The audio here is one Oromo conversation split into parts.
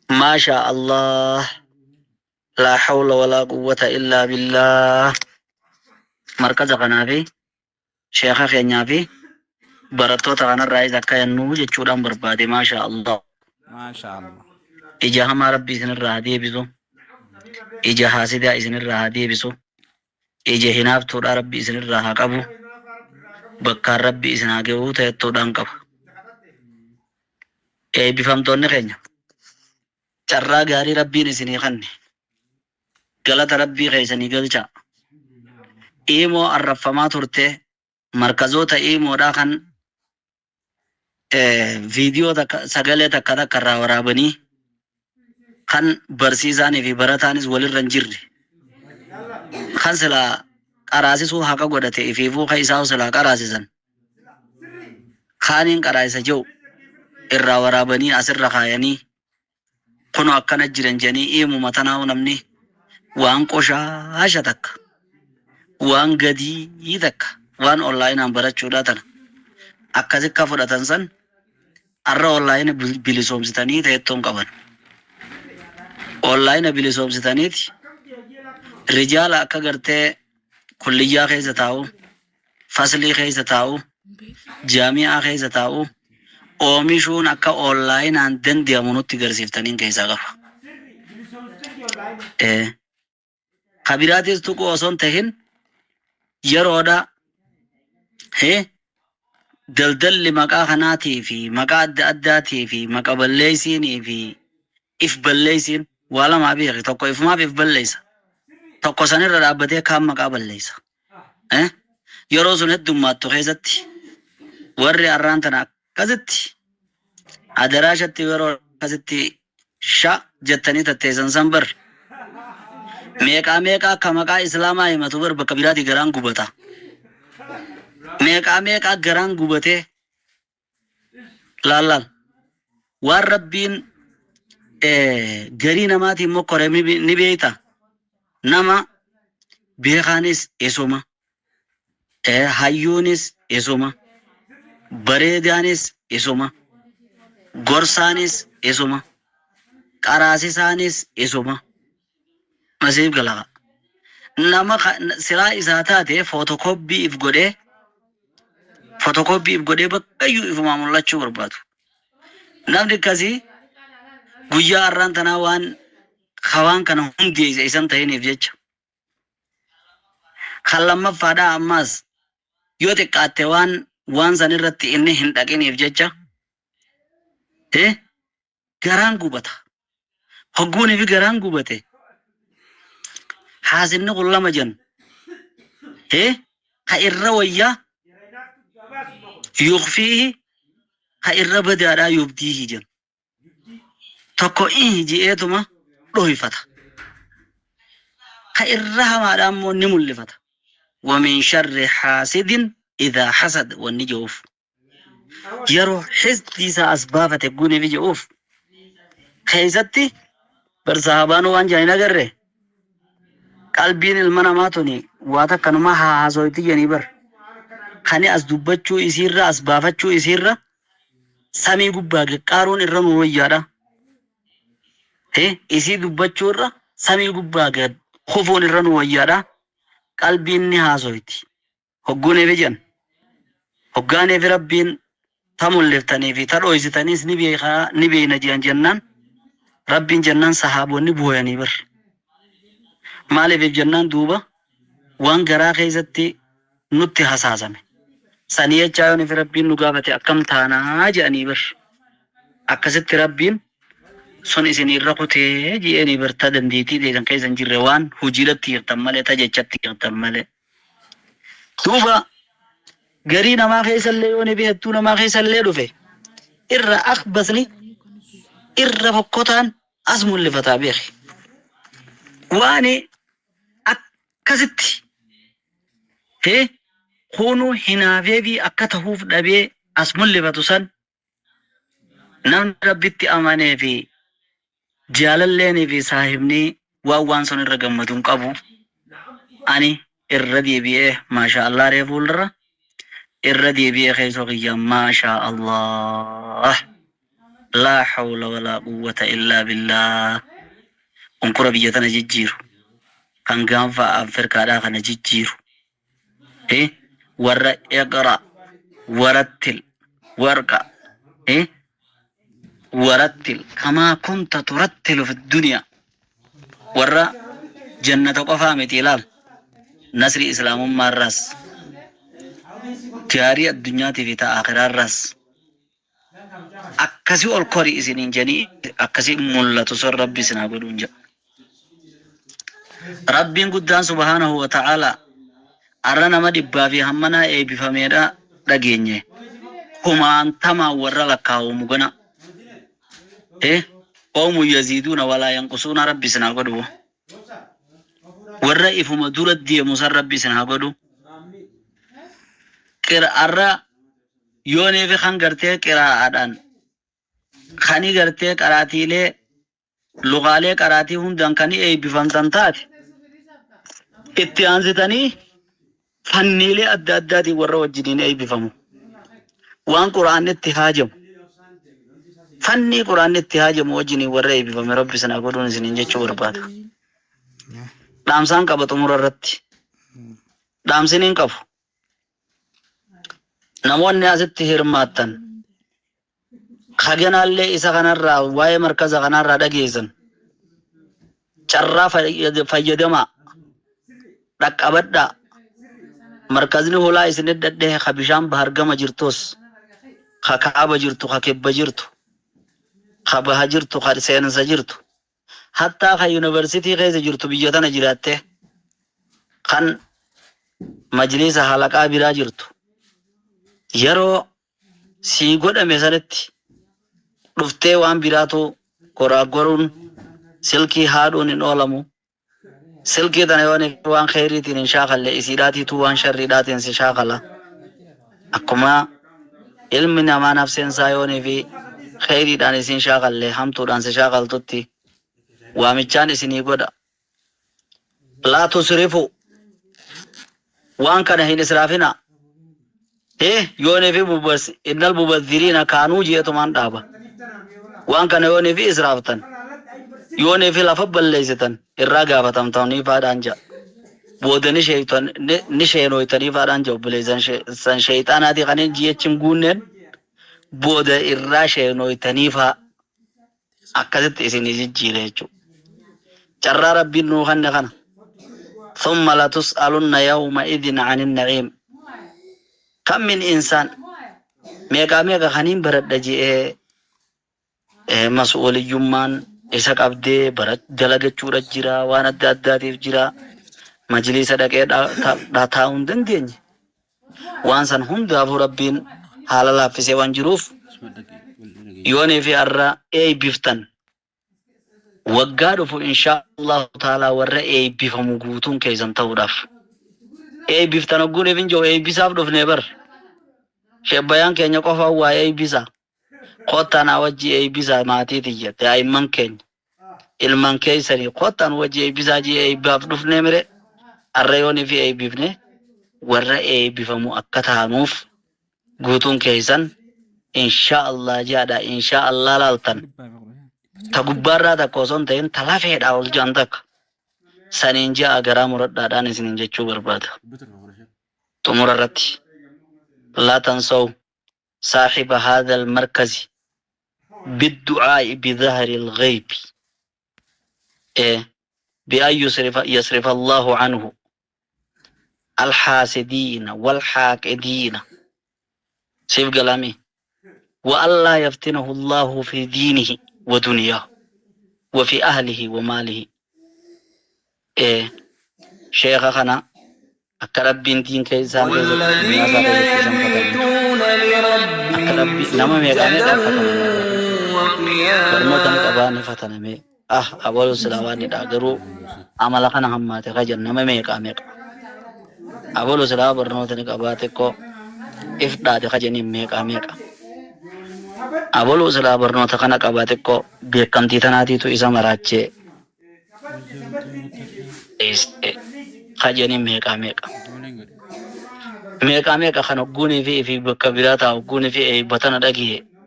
ما شاء الله. لا حول ولا قوة إلا بالله. مركز قنافي شيخ خينيافي براتوتا قنا الرئيس كأنه جتشودان بربادي ما شاء الله. ما شاء الله. إجا هم ربي سن الرهدي بزو. إجا حاسدا إسن الرهدي بزو. إجا هناف تودا ربي سن الرها قبو. بكار ربي إسن آگهو تودان قبو. بفهمتوني خينيا. carraa gaarii rabbiin isinii kanne galata rabbii keessanii galcha. Imoo arraffamaa turte markazoota imoodhaa kan viidiyoo sagalee takka takka irraa waraabanii kan barsiisaanii fi barataanis walirra hin jirre kan silaa qaraasisuu haqa godhate ifiifuu kan isaa silaa qaraasisan kaaniin qaraasisa jiru irraa waraabanii asirra kaayanii kuno akkana jiran jedhanii imuma tanaa namni waan qoshaasha takka waan gadii takka waan onlaayinaan barachuudhaa tana akkasi akka fudhatan san arra onlaayina bilisoomsitanii ta'ettoon qaban. Onlaayina bilisoomsitaniiti rijaala akka gartee kulliyyaa keessa taa'u, faslii keessa taa'u, jaami'aa keessa taa'u oomishuun akka onlaayinaan dandeemu nutti garsiiftaniin keessaa qaba. Kabiraatis tuqu osoo hin tahin yeroodha daldalli maqaa kanaatii fi maqaa adda addaatii fi maqaa balleeysiinii fi if balleeysiin waa lamaa beeki. Tokko ifumaaf if balleeysa, tokko sanirra dhaabbatee kaan maqaa balleeysa. Yeroo sun heddummaattu keessatti warri arraan tana akkasitti adaraashatti yeroo akkasitti sha jettanii tatteessan san bar meeqaa meeqaa akka maqaa islaamaa himatu bar bakka biraati garaan gubata. Meeqaa meeqaa garaan gubatee laal waan rabbiin garii namaatiin mokkore ni beeyta. Nama beekaanis isuma, hayyuunis isuma, bareedaanis isuma, gorsaanis isuma, qaraasisaanis isuma. Nasiib galaqa. Nama silaa isaa taate footokooppii if godhee bakkayyuu ifumaa mul'achuu barbaadu. Namni akkasii guyyaa har'aan tanaa waan kana hundi isan ta'iniif jecha. Kan lammaffaadhaa ammaas yoo xiqqaatte waan san irratti inni hin dhaqiniif jecha garaan gubata. Hogguunii fi garaan gubate. Haasinni kun lama jan. Ha irra wayyaa yuqfiihi ha irra badaadhaa yubdiihi jan. Tokko ji'eetuma dhohifata. Ha irra hamaadhaa immoo ni mul'ifata. ومن شر حاسد إذا حسد والنجوف يرو حسدي سأسبافة تقوني في جوف خيزتي برصحابانو وان جاينا قرر قلبين المناماتوني واتا كانوا حاسويتي جانيبر خاني أسدوبتشو إسيرا أسبافتشو إسيرا سامي قباق قارون الرمو ويارا إسي دوبتشو الرا سامي قباق خفون الرمو ويارا qalbiin ni haasoyti. Hogguun eefi jan. Hoggaan eefi rabbiin ta mul'iftanii fi ta dho'isitaniis ni beeyna jiran jennaan rabbiin jennaan sahaabonni booyanii bar. Maaliif jennaan duuba waan garaa keessatti nutti hasaasame. Sanii jechaa yoon eefi rabbiin nu gaafate akkam taanaa jedhanii bar. Akkasitti rabbiin sun isinirra kutee ji'eenii bartaa dandeettii teessan keessa hin jirre waan hojiirratti hirtan malee tajechatti hirtan malee. Duuba garii namaa keessallee yoo nebi hedduu namaa keessallee dhufe irra akbasni irra fokkotaan as mul'ifataa beeki. Waan akkasitti kunuu hinaafee fi akka tahuuf dhabee as mul'ifatu san namni rabbitti amanee fi jaalalleen fi saahibni waan sun irra gammaduun qabu. Ani irra deebi'ee maasha Allah reefuulra irra deebi'ee keessoo kiyya maasha Allah لا حول ولا قوة إلا بالله أنكر بيتنا جيجيرو كان جانفا أفريقيا دا كان جيجيرو إيه ورا اقرأ ورتل ورقة إيه ورتل كما كنت ترتل في الدنيا ورا جنة قفامة تلال نصر إسلام مرس تياري الدنيا في آخر الرس أكسي القري إسنين جني أكسي ملة تصر ربي سنابدون جا ربي قدان سبحانه وتعالى أرنا ما دبا في همنا أي بفميدا دقيني هما أنتما ورا لكاو مغنى إيه قوم يزيدون ولا ينقصون ربي سنابدو ورا إفما دورت دي مصر ربي سنابدو كرا أرى يوني في خنقرتي كرا أدان خاني قرتي قراتي لي لغالي قراتي هندان كاني أي بفمتان تات اتيانزتاني فني لي أداداتي ورا وجدين أي بفمو وان قرآن اتهاجم فني قرآن اتهاجم وجني ورا أي بفمي ربي سنابدو نسنين جيشو برباد دامسان قبط مررتي دامسنين قفو namoonni asitti hirmaattan kaganaallee isa kanarraa waa'ee markaza kanarraa dhageessan carraa fayyadamaa dhaqqabadhaa markazni holaa isin dadhee ka bishaan bahar gama jirtus ka kaaba jirtu ka kibba jirtu ka baha jirtu ka seensa jirtu hattaa ka yuunivarsiitii keessa jirtu biyya tana jiraatte kan majlisa halaqaa biraa jirtu yeroo sii godhame sanatti dhuftee waan biraatu goraagoruun silkii haadhuun hin oolamu silkii tana yoo waan khayriitiin hin shaakalle isiidhaatiitu waan sharriidhaatiin si shaakala akkuma ilmi namaa nafseensaa yoonii fi khayriidhaan isin shaakalle hamtuudhaan si shaakaltutti waamichaan isinii godha laa tusrifu waan kana hin israafina إيه يوني في بوبس إن المبذرين كانوا جيتمان دابا وان كان يوني في إسرافتن يوني في لفب الليستن الرقابة تمتوني فادانجا بودني شيطان نشينو يتني فادانجا وبليزن شيطان هذه خانين جيتشم قونن بود الراشينو يتني فا أكدت إسيني جيريجو جرى ربي نوخن نخنا ثم لا تسألن يومئذ عن النعيم كم من إنسان ميقا خانين برد جي مسؤول يمان إساق أبدي برد دلق چورة جرا وانا داداتيف جرا مجلس دقاء داتاون دن دين وانسان هم دافو ربين حالا لافسي وانجروف يوني في أرى أي بفتن وقادفو إن شاء الله تعالى ورى أي بفمو قوتون كيزان توداف أي بفتن أقول إفنجو أي بساف دوف نبر شبيان كينيا قفا هو أي بسا قوتان وجي أي بسا ماتي تيجت أي من كين ilman keeysani qottan wajji eebbisaji eebbaaf dhufne mire arreeyoni fi eebbifne warra eebbifamu akka taanuuf guutuun keeysan insha Allah jaadha insha Allah laaltan ta gubbaarraa takka osoo hin ta'in ta lafeedhaa ol jaan takka saniin ja'a garaa muradhaadhaan isinin jechuu barbaada xumura irratti laa tansaw saaxiba haadha almarkazi بالدعاء بظهر الغيب بأن يصرف الله عنه الحاسدين والحاقدين سيف كلامي وألا يفتنه الله في دينه ودنياه وفي أهله وماله شيخ خنا أكرب بنتين كيسان والذين يبيتون لربهم نما ميغاني وقياما فتنمي أبولو سلاواني داغرو عملا خنا هماتي خجر نما ميغا أبولو سلاو برنوتني قباتكو إفدادي خجني ميغا أبولو سلاو برنوتني خنا قباتكو بيكمتي تناتي تو إسا مراجي خجني ميغا خنا قوني في بكبيراتا وقوني في بطن داقيه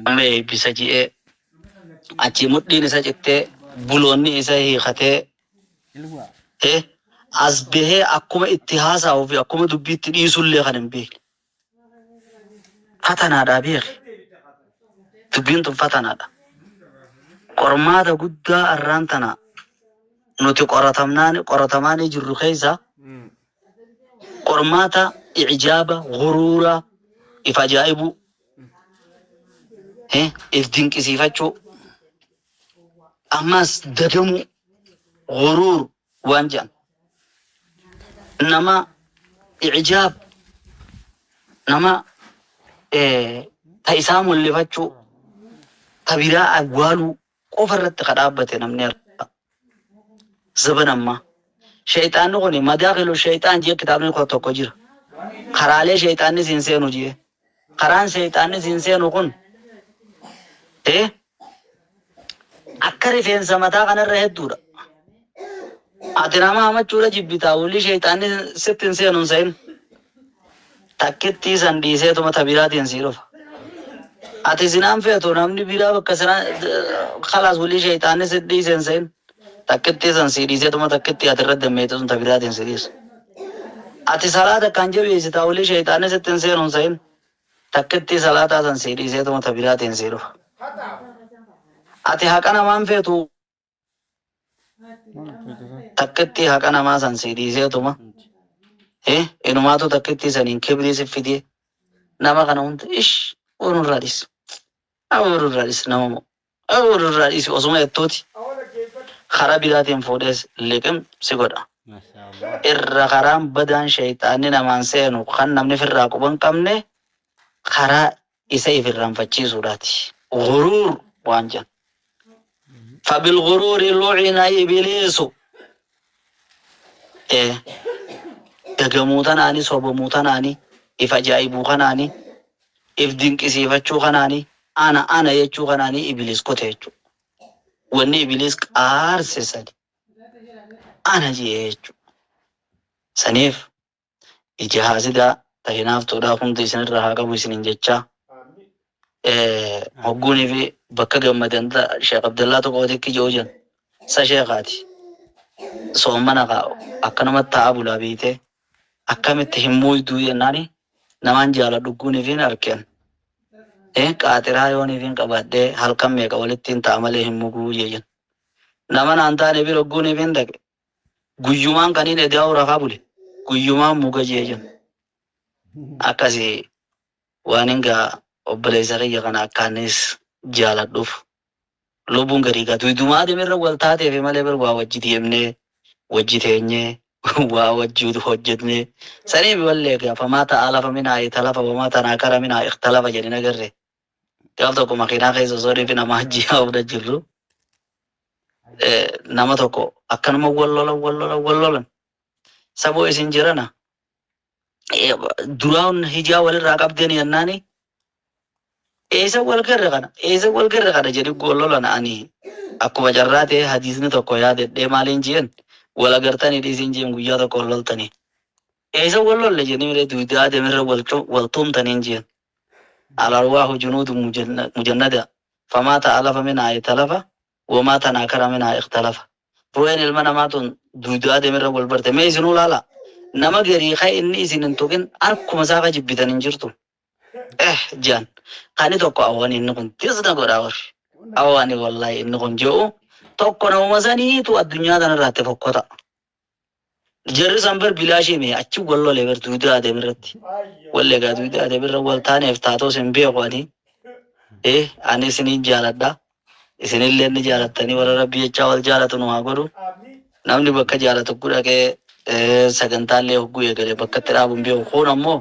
ambe bisaji achi mudin isa citte bulonni isa hiikate asbehe akkuma ittihasa fi akkuma dubbitti dhiisulle kanin beek fatanaadha beek dubbiin tun fatanaadha qormaata guddaa arraan tana nuti qoratamaan jirru keessa qormaata ijaaba ghuruura if ajaa'ibu if dinqisiifachuu ammas dagamu ghuruur waan jedhan nama ijaab nama ta isaa mul'ifachuu ta biraa awwaaluu qofa irratti kadhaabbate namni arga zaban ammaa shayxaanni kun madaakilu shayxaan jee kitaabni tokko jira karaalee shayxaanni siin seenu jee karaan shayxaanni siin seenu kun akka rifeensa mataa kanarra hedduudha ati nama hamachuudha jibbitaa wulli shayxaanni sittin seenuun sa'in takkitti san dhiiseetuma ta biraatiin sii dhufa ati sinaan feetu namni biraa bakka sinaa khalaas wulli shayxaanni sit dhiiseen sa'in takkitti san sii dhiiseetuma takkitti ati irratti dammeetu sun ta biraatiin sii dhiisa ati salaata kan jabeessitaa wulli shayxaanni sittin seenuun sa'in takkitti salaataa san sii dhiiseetuma ta biraatiin sii dhufa ati haqa namaan feetu takkitti haqa namaa san sii dhiiseetuma inumaatu takkitti saniin kibrii si fidee nama kana hunda warurraadhis namamoo warurraadhis osuma jettuuti karaa biraatiin fuudhees liqim si godha irra karaan badaan shayxaanni namaan seenu kan namni firraa quban qabne karaa isa ifirraanfachiisuudhaati ghuruur waan jedhan فبالغرور لعن إبليس دغموتناني صوبموتناني إف أجائبو خناني إف دينكسيفچو خناني أنا يچو خناني إبليس كوتيچو وني إبليس قارسسني أنا جيچو سنيف إجهازدا تهناف تودا كنت سن رها قبو سنين جچا هوغوني في bakka gammadanta Sheekh Abdullah Toqooti ki joojan sa sheekhaati soomana ka akkanuma ta'a bulaa biite akkamitti himmuu iduu jennaani namaan jaaladhu guuniifin arkeen qaaxiraa yooniifin qabadhee halkan meeqa walittiin ta'a malee himmuu guu jeejan nama naan taane bira guuniifin dhaqe guyyumaan kaniin edaa'u rafaa bule guyyumaan muga jeejan akkasii waan hingaa obboleessa kiyya kana akkaanis jaaladhuuf lubbuun garii gatu idumaa deemirra wal taateef malee bar waa wajji deemnee wajji teenyee waa wajji hojjetnee saniif wallee gaafa maata alafa minaa italafa wamaata naakara minaa ikhtalafa jedhin agarre gaaf tokko makiinaa keessa soodii fi nama hajjii haafudha jirru nama tokko akkanuma wallolan saboo isin jirana duraan hijaa walirraa qabdeen yennaani Esa wal garra kana jedhi gollolan ani akkuma jarraate hadiisni tokko yaadedhee maaliin jeen wal agartanii dhiisin jeen guyyaa tokko loltanii esa wallolle jedhanii duudaa deemirra wal tumtaniin jeen alarwaahu junuudu mujannada famaata alafa minaa italafa wamaata naakara minaa ikhtalafa ru'een ilma namaatun duudaa deemirra wal barte mee isinuu laala nama garii kaa inni isin hin tuqin akkuma saafa jibbitan hin jirtu jaan kani tokko awwani inni kun tisna godhaa warri awwani wallahi inni kun je'u tokko namuma saniitu addunyaa kanarraatti fokkota jarri san bar bilaashii mee achi wallolee bar duudaa adeemirratti wallee gaa duudaa adeemirra wal taaneef taatoo sin beeku ani ani isiniin jaaladha isinillee ni jaalattanii warra rabbii jechaa wal jaalatu nu haa godhu namni bakka jaalatu dhaqee sagantaalee hogguu eegalee bakka itti dhaabuun beeku kun ammoo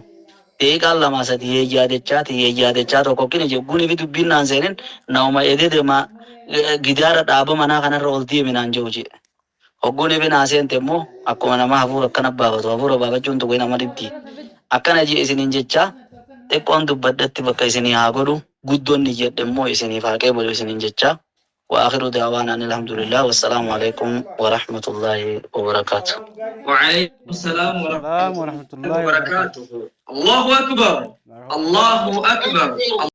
eegaan lama sadii yeeyyaadechaa tokko kini jechuun fi dubbiin naan seenin nauma ededema gidaara dhaaba manaa kanarra ol deeminaan jiru jee hogguun fi naa seente immoo akkuma nama hafuura akkana baafatu hafuura baafachuun tokko nama dhibdi akkana jee isiniin jechaa xiqqoon dubbadhatti bakka isinii haa godhu guddoonni jedhe immoo isiniif haa qeebalu isiniin jechaa وآخر دعوانا أن الحمد لله والسلام عليكم ورحمة الله وبركاته. وعليكم السلام ورحمة الله وبركاته. الله أكبر. الله أكبر.